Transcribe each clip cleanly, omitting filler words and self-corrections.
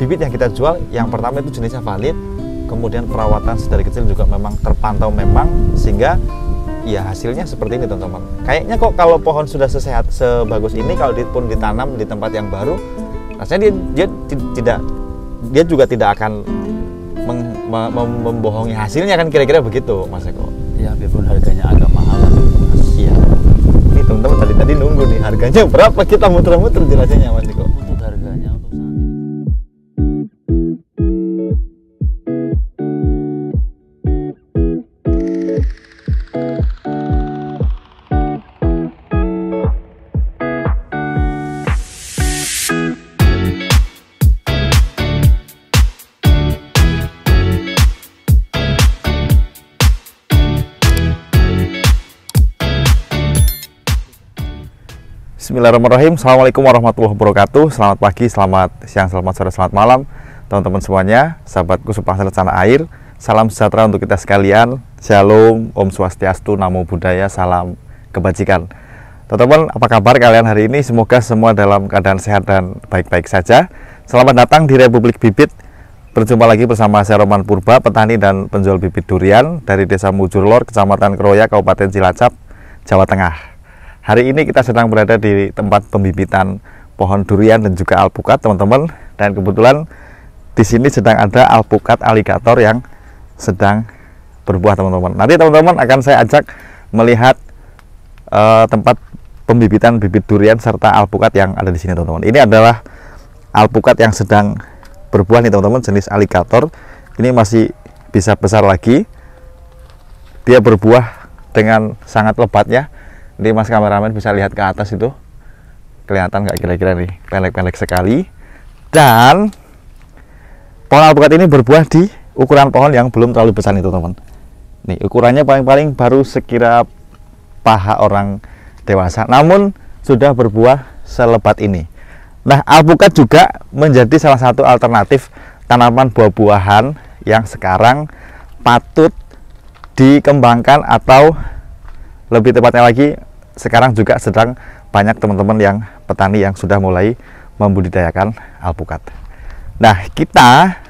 bibit yang kita jual yang pertama itu jenisnya valid, kemudian perawatan sedari kecil juga memang terpantau memang, sehingga ya hasilnya seperti ini teman-teman. Kayaknya kok kalau pohon sudah sesehat sebagus ini, kalau pun ditanam di tempat yang baru, rasanya dia juga tidak akan membohongi hasilnya, kan kira-kira begitu Mas Eko. Ya, biarpun harganya agak mahal. Iya. Ini teman-teman tadi nunggu nih harganya berapa, kita muter-muter jelasinnya Mas Eko. Untuk harganya untuk saat ini. Bismillahirrahmanirrahim. Assalamualaikum warahmatullahi wabarakatuh. Selamat pagi, selamat siang, selamat sore, selamat malam teman-teman semuanya, sahabatku sepasang tanah air. Salam sejahtera untuk kita sekalian. Shalom, Om Swastiastu, Namo Buddhaya, salam kebajikan. Teman-teman, apa kabar kalian hari ini? Semoga semua dalam keadaan sehat dan baik-baik saja. Selamat datang di Republik Bibit. Berjumpa lagi bersama saya Roman Purba, petani dan penjual bibit durian dari Desa Mujurlor, Kecamatan Keroya, Kabupaten Cilacap, Jawa Tengah. Hari ini kita sedang berada di tempat pembibitan pohon durian dan juga alpukat, teman-teman. Dan kebetulan di sini sedang ada alpukat aligator yang sedang berbuah, teman-teman. Nanti teman-teman akan saya ajak melihat tempat pembibitan bibit durian serta alpukat yang ada di sini, teman-teman. Ini adalah alpukat yang sedang berbuah nih, teman-teman, jenis aligator. Ini masih bisa besar lagi. Dia berbuah dengan sangat lebatnya. Ini Mas kameramen bisa lihat ke atas itu, kelihatan nggak kira-kira nih, pendek-pendek sekali. Dan pohon alpukat ini berbuah di ukuran pohon yang belum terlalu besar itu, teman. Nih ukurannya paling-paling baru sekira paha orang dewasa, namun sudah berbuah selebat ini. Nah, alpukat juga menjadi salah satu alternatif tanaman buah-buahan yang sekarang patut dikembangkan, atau lebih tepatnya lagi sekarang juga sedang banyak teman-teman yang petani yang sudah mulai membudidayakan alpukat. Nah, kita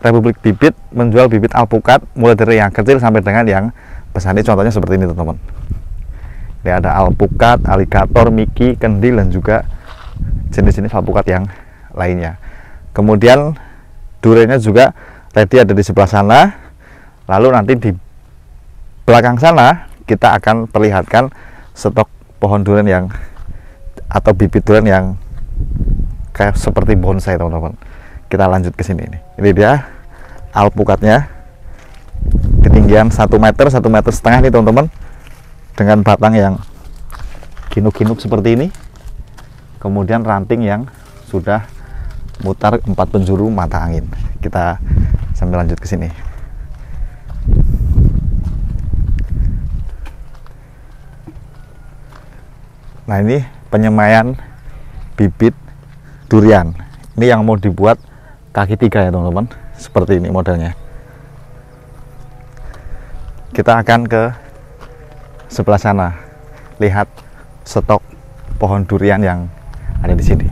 Republik Bibit menjual bibit alpukat mulai dari yang kecil sampai dengan yang besar. Ini contohnya seperti ini, teman-teman. Ini ada alpukat, aligator, miki, kendil, dan juga jenis-jenis alpukat yang lainnya. Kemudian duriannya juga ready ada di sebelah sana. Lalu nanti di belakang sana kita akan perlihatkan stok pohon durian yang atau bibit durian yang kayak seperti bonsai, teman-teman. Kita lanjut ke sini nih. Ini dia alpukatnya, ketinggian 1 meter, 1,5 meter nih, teman-teman, dengan batang yang kinuk-kinuk seperti ini. Kemudian ranting yang sudah mutar 4 penjuru mata angin. Kita sambil lanjut ke sini. Nah, ini penyemaian bibit durian. Ini yang mau dibuat kaki 3 ya, teman-teman. Seperti ini modelnya. Kita akan ke sebelah sana, lihat stok pohon durian yang ada di sini.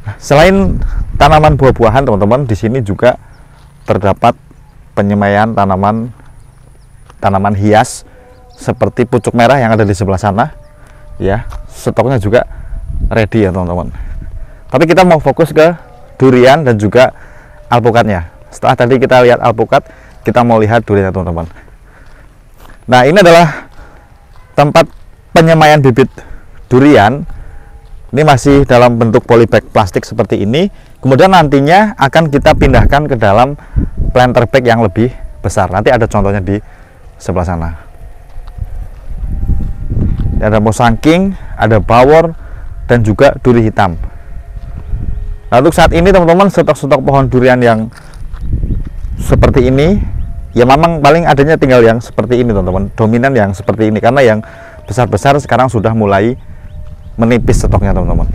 Nah, selain tanaman buah-buahan, teman-teman, di sini juga terdapat penyemaian tanaman hias seperti pucuk merah yang ada di sebelah sana. Ya, stoknya juga ready ya, teman-teman. Tapi kita mau fokus ke durian dan juga alpukatnya. Setelah tadi kita lihat alpukat, kita mau lihat durian, teman-teman. Nah, ini adalah tempat penyemaian bibit durian. Ini masih dalam bentuk polybag plastik seperti ini. Kemudian nantinya akan kita pindahkan ke dalam planter bag yang lebih besar. Nanti ada contohnya di sebelah sana. Ada mosangking, ada bawor, dan juga duri hitam. Nah, untuk saat ini, teman-teman, stok-stok pohon durian yang seperti ini, ya memang paling adanya tinggal yang seperti ini, teman-teman. Dominan yang seperti ini, karena yang besar-besar sekarang sudah mulai menipis stoknya, teman-teman.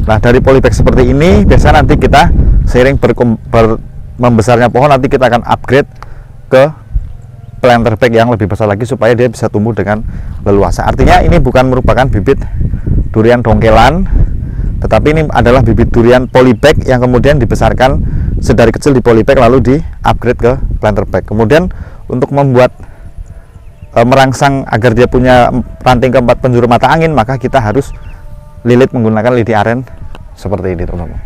Nah, dari polybag seperti ini, biasanya nanti kita seiring membesarnya pohon, nanti kita akan upgrade ke planter bag yang lebih besar lagi supaya dia bisa tumbuh dengan leluasa. Artinya ini bukan merupakan bibit durian dongkelan, Tetapi ini adalah bibit durian polybag yang kemudian dibesarkan sedari kecil di polybag lalu di upgrade ke planter bag. Kemudian untuk membuat merangsang agar dia punya ranting keempat penjuru mata angin, maka kita harus lilit menggunakan lidi aren seperti ini, teman-teman.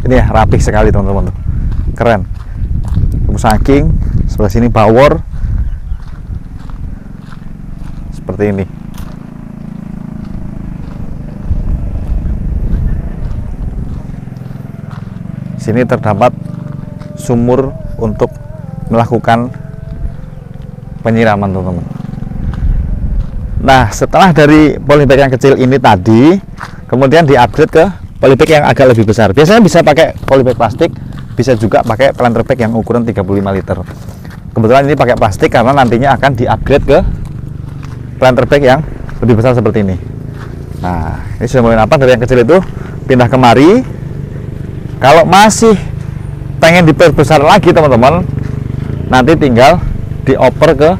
Ini ya rapih sekali, teman-teman, keren. Saking sebelah sini bawor seperti ini. Sini terdapat sumur untuk melakukan penyiraman, teman-teman. Nah, setelah dari polybag yang kecil ini tadi, kemudian di-upgrade ke polybag yang agak lebih besar. Biasanya bisa pakai polybag plastik, bisa juga pakai planter bag yang ukuran 35 liter. Kebetulan ini pakai plastik karena nantinya akan di-upgrade ke planter bag yang lebih besar seperti ini. Nah, ini sudah mulai nampak dari yang kecil itu pindah kemari. Kalau masih pengen diperbesar lagi, teman-teman, nanti tinggal dioper ke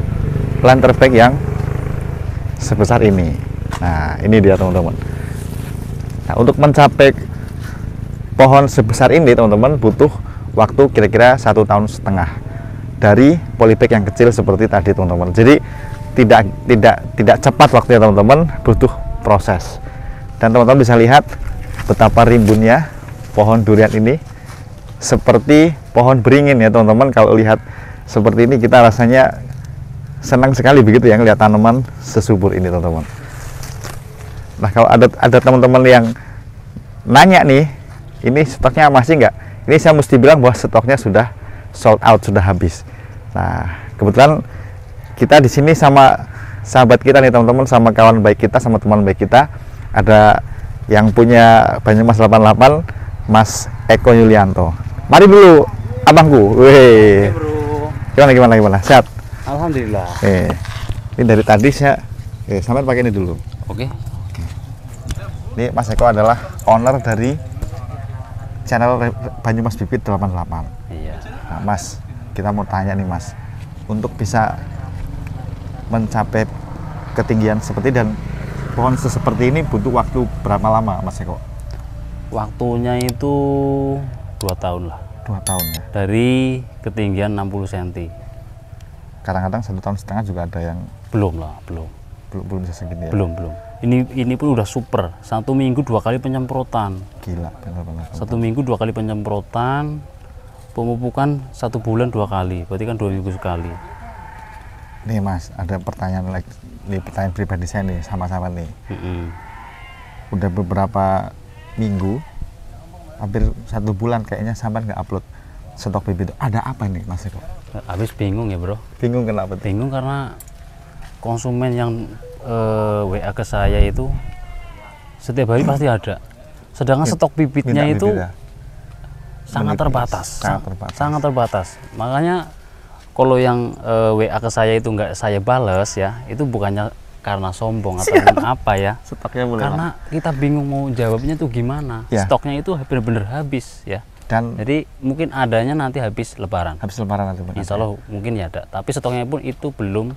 planter bag yang sebesar ini. Nah, ini dia, teman-teman. Nah, untuk mencapai pohon sebesar ini, teman-teman, butuh waktu kira-kira 1,5 tahun dari polybag yang kecil seperti tadi, teman-teman. Jadi tidak cepat waktunya, teman-teman, butuh proses. Dan teman-teman bisa lihat betapa rimbunnya pohon durian ini, seperti pohon beringin ya, teman-teman. Kalau lihat seperti ini kita rasanya senang sekali begitu ya, ngelihat tanaman sesubur ini, teman-teman. Nah, kalau ada teman-teman yang nanya nih, ini stoknya masih nggak? Ini saya mesti bilang bahwa stoknya sudah sold out, sudah habis. Nah, kebetulan kita di sini sama sahabat kita nih, teman-teman, sama kawan baik kita, sama teman baik kita, ada yang punya Banyumas 88, Mas Eko Yulianto. Mari dulu, abangku. Weh. Gimana? Sehat? Alhamdulillah. Ini dari tadi saya sampai pakai ini dulu. Oke. Ini Mas Eko adalah owner dari channel Banyumas Bibit 88. Iya. Nah, Mas, kita mau tanya nih, Mas, untuk bisa mencapai ketinggian seperti dan pohon seperti ini butuh waktu berapa lama, Mas Eko? Waktunya itu 2 tahun lah. 2 tahun ya. Dari ketinggian 60 cm. Kadang-kadang 1,5 tahun juga ada yang Belum lah, belum. belum bisa segini ya. Belum. Ini pun udah super. 1 minggu 2 kali penyemprotan. Gila, benar-benar. 1 minggu 2 kali penyemprotan. Pemupukan 1 bulan 2 kali. Berarti kan 2 minggu sekali. Nih, Mas, ada pertanyaan lagi. Nih, pertanyaan pribadi saya nih, sama-sama nih. Udah beberapa minggu, hampir 1 bulan kayaknya sampai nggak upload stok bibit. Ada apa nih, Mas Eko? Habis bingung ya, bro. Bingung kenapa? Bingung karena konsumen yang WA ke saya itu setiap hari pasti ada. Sedangkan stok bibitnya itu sangat terbatas. Sangat terbatas. Makanya kalau yang WA ke saya itu nggak saya bales ya, itu bukannya karena sombong atau apa ya. Stoknya mulai karena kita bingung mau jawabnya tuh gimana. Ya. Stoknya itu benar-benar habis ya. Dan jadi mungkin adanya nanti habis lebaran. Habis lebaran nanti. Insya Allah mungkin ya ada. Tapi stoknya pun itu belum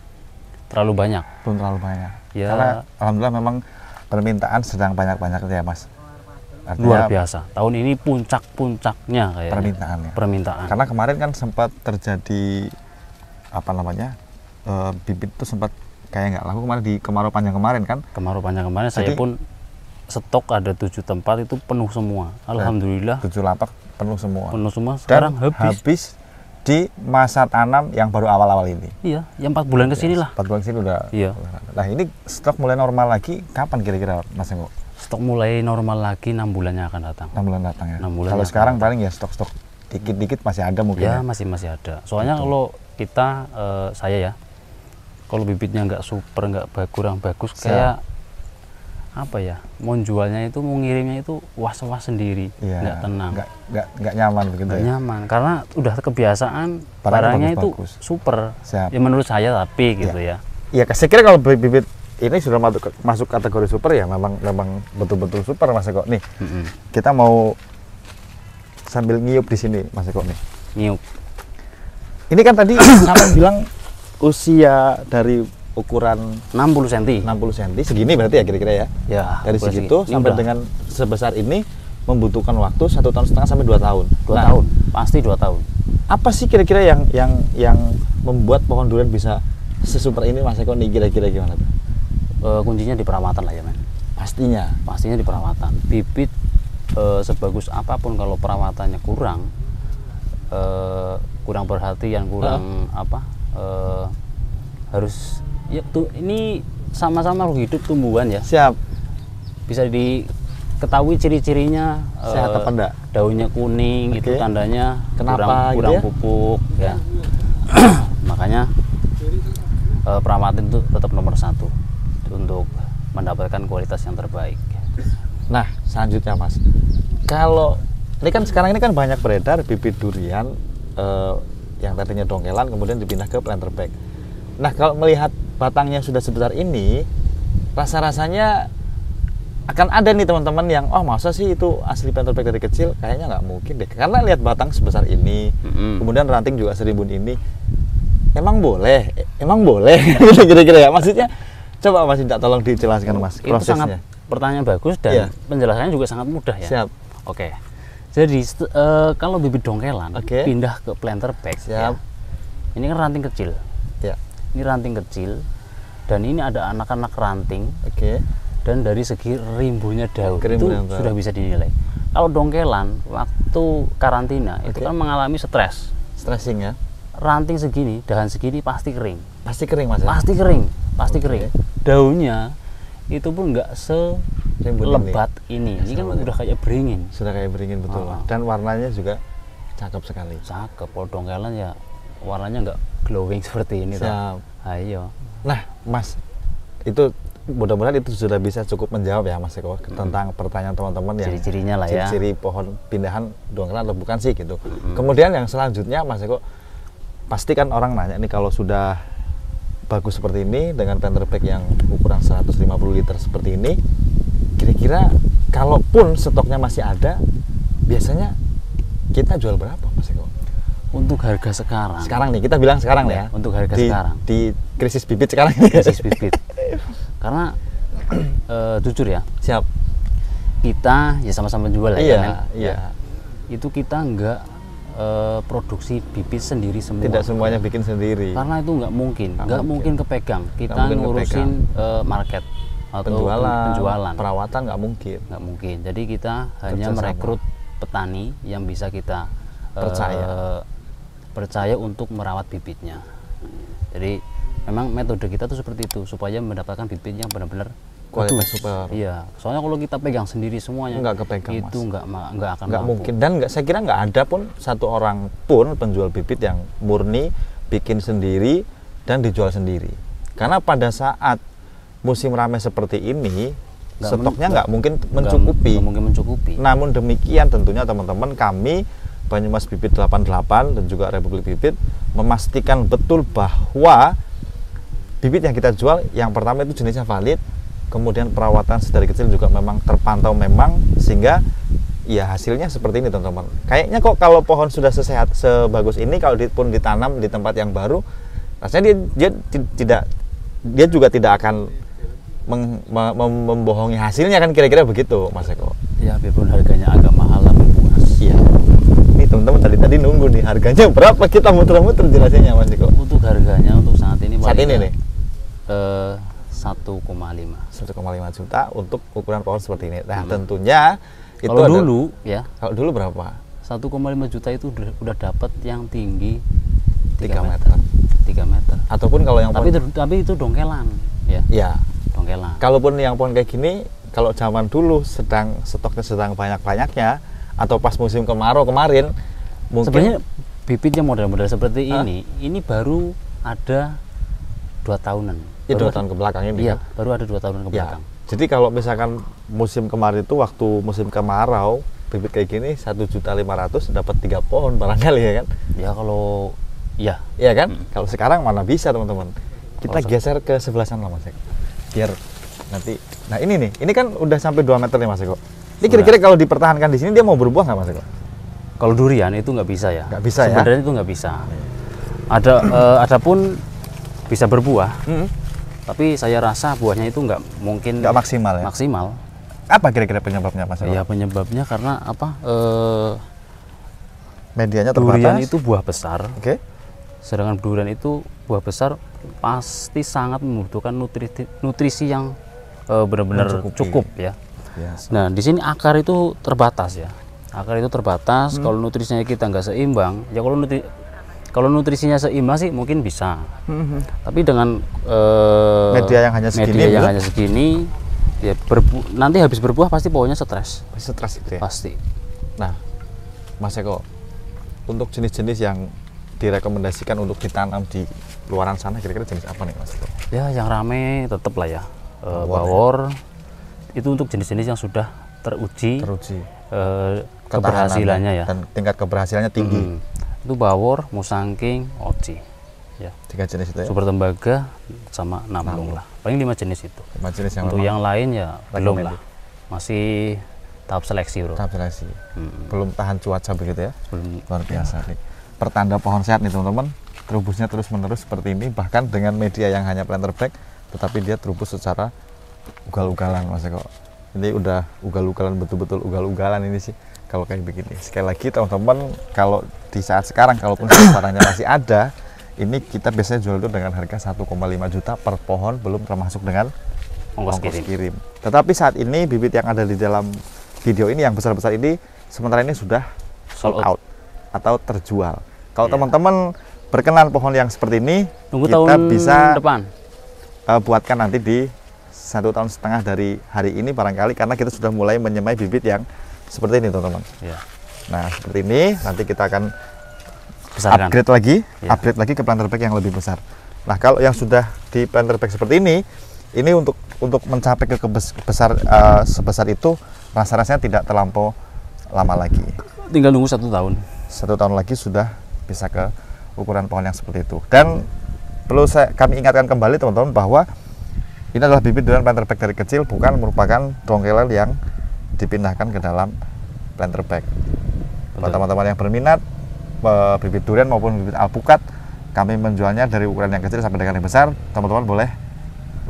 terlalu banyak. Belum terlalu banyak. Ya. Karena alhamdulillah memang permintaan sedang banyak-banyaknya ya, Mas. Artinya Luar biasa. Tahun ini puncak-puncaknya kayaknya. Permintaan ya. Permintaan. Karena kemarin kan sempat terjadi apa namanya? Bibit itu sempat kayak nggak laku kemarin di kemarau panjang kemarin kan. Kemarau panjang kemarin saya pun stok ada 7 tempat itu penuh semua. Alhamdulillah. 7 lapak penuh semua. Penuh semua. Sekarang dan habis di masa tanam yang baru awal-awal ini. Iya, yang 4 bulan ke sini lah. 4 bulan ke sini udah. Iya. Nah, ini stok mulai normal lagi kapan kira-kira, Mas Eko? Stok mulai normal lagi 6 bulannya akan datang. 6 bulan datang ya. 6 bulan. Kalau sekarang paling ya stok-stok dikit-dikit masih ada mungkin. Ya, masih ada. Soalnya kalau kita saya ya, kalau bibitnya nggak super, nggak kurang bagus, kayak apa ya, mau jualnya itu, mau ngirimnya itu was-was sendiri, nggak tenang, nggak nyaman begitu. Nggak nyaman karena udah kebiasaan barangnya itu super. Siap. Ya menurut saya, tapi gitu ya. Iya, saya kira kalau bibit ini sudah masuk kategori super ya, memang betul-betul super, Mas Eko. Nih, kita mau sambil ngiup di sini, Mas Eko nih. Nyiup. Ini kan tadi sampai bilang usia dari ukuran 60 cm. 60 cm segini berarti ya kira-kira ya. Ya, Dari segitu ini sampai udah dengan sebesar ini membutuhkan waktu 1,5 tahun sampai 2 tahun. 2 tahun, pasti 2 tahun. Apa sih kira-kira yang membuat pohon durian bisa sesuper ini Mas Eko nih, kira-kira gimana tuh? Kuncinya di perawatan lah ya men. Pastinya di perawatan. Bibit sebagus apapun kalau perawatannya kurang, kurang perhatian, kurang harus ya tuh, ini sama-sama hidup tumbuhan ya. Siap. Bisa diketahui ciri-cirinya, Sehat apa enggak? daunnya kuning, itu tandanya Kenapa kurang gitu ya? pupuk ya. Makanya perawatan itu tetap nomor 1 untuk mendapatkan kualitas yang terbaik. Nah, selanjutnya Mas, kalau ini kan sekarang ini kan banyak beredar bibit durian yang tadinya dongkelan kemudian dipindah ke planter bag. Nah, kalau melihat batangnya sudah sebesar ini, rasa-rasanya akan ada nih teman-teman yang masa sih itu asli planter bag dari kecil? Kayaknya nggak mungkin deh, karena lihat batang sebesar ini, kemudian ranting juga serimbun ini. Emang boleh kira-kira ya, maksudnya coba Mas Indak tolong dijelaskan Mas prosesnya. Itu sangat pertanyaan bagus dan penjelasannya juga sangat mudah ya. Siap. Oke. Jadi kalau bibit dongkelan pindah ke planter bag, siap. Ya, ini kan ranting kecil. Ya. Ini ranting kecil dan ini ada anak-anak ranting. Oke. Dan dari segi rimbunya daun Kerimbunan itu sudah bisa dinilai. Kalau dongkelan waktu karantina itu kan mengalami Stressing ya. Ranting segini, dahan segini pasti kering. Pasti kering Mas. Pasti kering. Daunnya itu pun nggak selebat ini. Ini kan udah kayak beringin. Sudah kayak beringin betul. Dan warnanya juga cakep sekali. Cakep. Kalau dongkelan ya warnanya nggak glowing seperti ini. Siap. Ayo. Nah, Mas, itu mudah-mudahan itu sudah bisa cukup menjawab ya Mas Eko tentang pertanyaan teman-teman yang ciri-cirinya lah ya. Ciri-ciri pohon pindahan dongkelan atau bukan sih gitu. Kemudian yang selanjutnya Mas Eko, pasti kan orang nanya nih kalau sudah bagus seperti ini dengan planter bag yang ukuran 150 liter seperti ini, kira-kira kalaupun stoknya masih ada, biasanya kita jual berapa Mas Eko? Untuk harga sekarang. Sekarang nih, kita bilang sekarang ya. Untuk harga sekarang. Di krisis bibit sekarang ini. Krisis bibit. Karena jujur ya. Siap. Kita ya sama-sama jual ya. Iya, kan? iya. Itu kita nggak produksi bibit sendiri semua. Tidak semuanya bikin sendiri. Karena itu nggak mungkin kepegang. Kita ngurusin market atau penjualan. Perawatan nggak mungkin. Jadi kita hanya merekrut petani yang bisa kita percaya untuk merawat bibitnya. Jadi memang metode kita tuh seperti itu supaya mendapatkan bibit yang benar-benar kualitas super. Iya, soalnya kalau kita pegang sendiri semuanya nggak kepegang itu nggak akan nggak mungkin, dan saya kira nggak ada pun satu orang pun penjual bibit yang murni bikin sendiri dan dijual sendiri. Karena pada saat musim ramai seperti ini stoknya nggak mungkin mencukupi. Namun demikian tentunya teman-teman, kami Banyumas Bibit 88 dan juga Republik Bibit memastikan betul bahwa bibit yang kita jual yang pertama itu jenisnya valid, kemudian perawatan sedari kecil juga memang terpantau sehingga ya hasilnya seperti ini teman-teman. Kayaknya kok kalau pohon sudah sebagus ini, kalau pun ditanam di tempat yang baru, rasanya dia juga tidak akan membohongi hasilnya kan, kira-kira begitu Mas Eko. Ya biarpun harganya agak mahal tapi puas. Iya. Ini teman-teman tadi nunggu nih harganya berapa, kita muter-muter jelasinnya Mas Eko. Untuk harganya untuk saat ini nih 1,5 juta untuk ukuran pohon seperti ini. Nah, tentunya itu kalau dulu berapa? 1,5 juta itu udah dapat yang tinggi 3 meter. Ataupun kalau yang tapi itu dongkelan ya. Iya. Dongkelan. Kalaupun yang pohon kayak gini, kalau zaman dulu stoknya sedang banyak-banyaknya atau pas musim kemarau kemarin, mungkin sebenarnya bibitnya model-model seperti ini baru ada 2 tahunan. Ya, 2 tahun ke belakang ini. Iya, kan? baru ada 2 tahun ke belakang. Jadi kalau misalkan musim kemarin itu waktu musim kemarau, bibit kayak gini 1.500.000 dapat 3 pohon barangkali ya kan? Ya kalau iya kan? Kalau sekarang mana bisa teman-teman. Kita geser ke sebelah sana Mas Eko. Biar nanti. Nah, ini kan udah sampai 2 meter nih Mas Eko. Ini kira-kira kalau dipertahankan di sini dia mau berbuah nggak Mas Eko? Kalau durian itu nggak bisa ya. Nggak bisa. Sebenarnya itu nggak bisa. Adapun bisa berbuah. Tapi saya rasa buahnya itu nggak mungkin Nggak maksimal ya? maksimal. Apa kira-kira penyebabnya Mas Eko? Ya penyebabnya karena apa? Medianya terbatas. Durian itu buah besar. Oke. Sedangkan durian itu buah besar pasti sangat membutuhkan nutrisi yang benar-benar cukup ya. Yes. Nah di sini akar itu terbatas ya. Akar itu terbatas. Kalau nutrisinya kita nggak seimbang, ya kalau nutrisinya seimbang sih mungkin bisa. Tapi dengan media yang hanya segini, ya nanti habis berbuah pasti pokoknya stres. Stres itu ya. Pasti. Nah, Mas Eko, untuk jenis-jenis yang direkomendasikan untuk ditanam di luaran sana kira-kira jenis apa nih Mas Eko? Ya yang rame tetap lah ya. Bawor itu untuk jenis-jenis yang sudah teruji. Keberhasilannya ya. Dan tingkat keberhasilannya tinggi. Itu bawor, musangking, oci. Ya. 3 jenis itu ya. Super tembaga sama namlung lah. Paling 5 jenis itu. 5 jenis yang untuk yang lain ya belum lah. Recommended. Masih tahap seleksi, Bro. Tahap seleksi. Belum tahan cuaca begitu ya. Belum. Luar biasa nih. Pertanda pohon sehat nih teman-teman. Terubusnya terus-menerus seperti ini, bahkan dengan media yang hanya planter bag, tetapi dia terubus secara ugal-ugalan Mas Eko. Ini udah ugal-ugalan, betul-betul ugal-ugalan ini sih kalau kayak begini. Sekali lagi teman-teman, kalau di saat sekarang kalaupun barangnya masih ada, ini kita biasanya jual itu dengan harga 1,5 juta per pohon, belum termasuk dengan ongkos kirim. Tetapi saat ini bibit yang ada di dalam video ini yang besar-besar ini sementara ini sudah sold out atau terjual. Kalau teman-teman berkenan pohon yang seperti ini, tunggu kita tahun bisa depan buatkan nanti di 1,5 tahun dari hari ini barangkali, karena kita sudah mulai menyemai bibit yang seperti ini teman-teman. Ya. Nah seperti ini nanti kita akan Besarkan. upgrade lagi ke planter bag yang lebih besar. Nah kalau yang sudah di planter bag seperti ini untuk mencapai ke sebesar itu rasa-rasanya tidak terlampau lama lagi. Tinggal nunggu 1 tahun. 1 tahun lagi sudah bisa ke ukuran pohon yang seperti itu. Dan perlu kami ingatkan kembali teman-teman bahwa ini adalah bibit durian planter bag dari kecil, bukan merupakan dongkelan yang dipindahkan ke dalam planter bag. Buat teman-teman yang berminat bibit durian maupun bibit alpukat, kami menjualnya dari ukuran yang kecil sampai dengan yang besar. Teman-teman boleh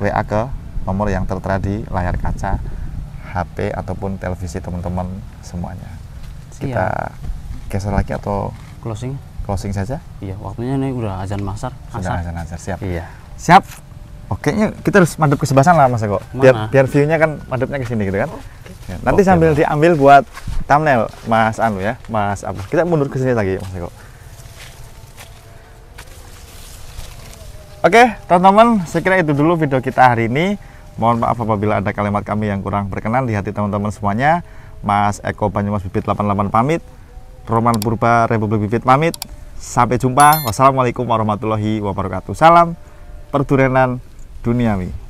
WA ke nomor yang tertera di layar kaca HP ataupun televisi teman-teman semuanya. Kita geser lagi atau closing saja? Iya, waktunya ini udah azan masar. Sudah azan siap. Iya. Siap. Oke, kita harus madep ke sebelah sana Mas Eko. Biar view-nya kan madepnya ke sini gitu kan. Ya, nanti sambil diambil buat thumbnail Mas Anu ya, Mas apa? Kita mundur ke sini lagi Mas Eko. Oke, teman-teman, saya kira itu dulu video kita hari ini. Mohon maaf apabila ada kalimat kami yang kurang berkenan di hati teman-teman semuanya. Mas Eko Banyumas Bibit 88 pamit. Roman Purba Republik Bibit pamit. Sampai jumpa. Wassalamualaikum warahmatullahi wabarakatuh. Salam perdurianan duniawi.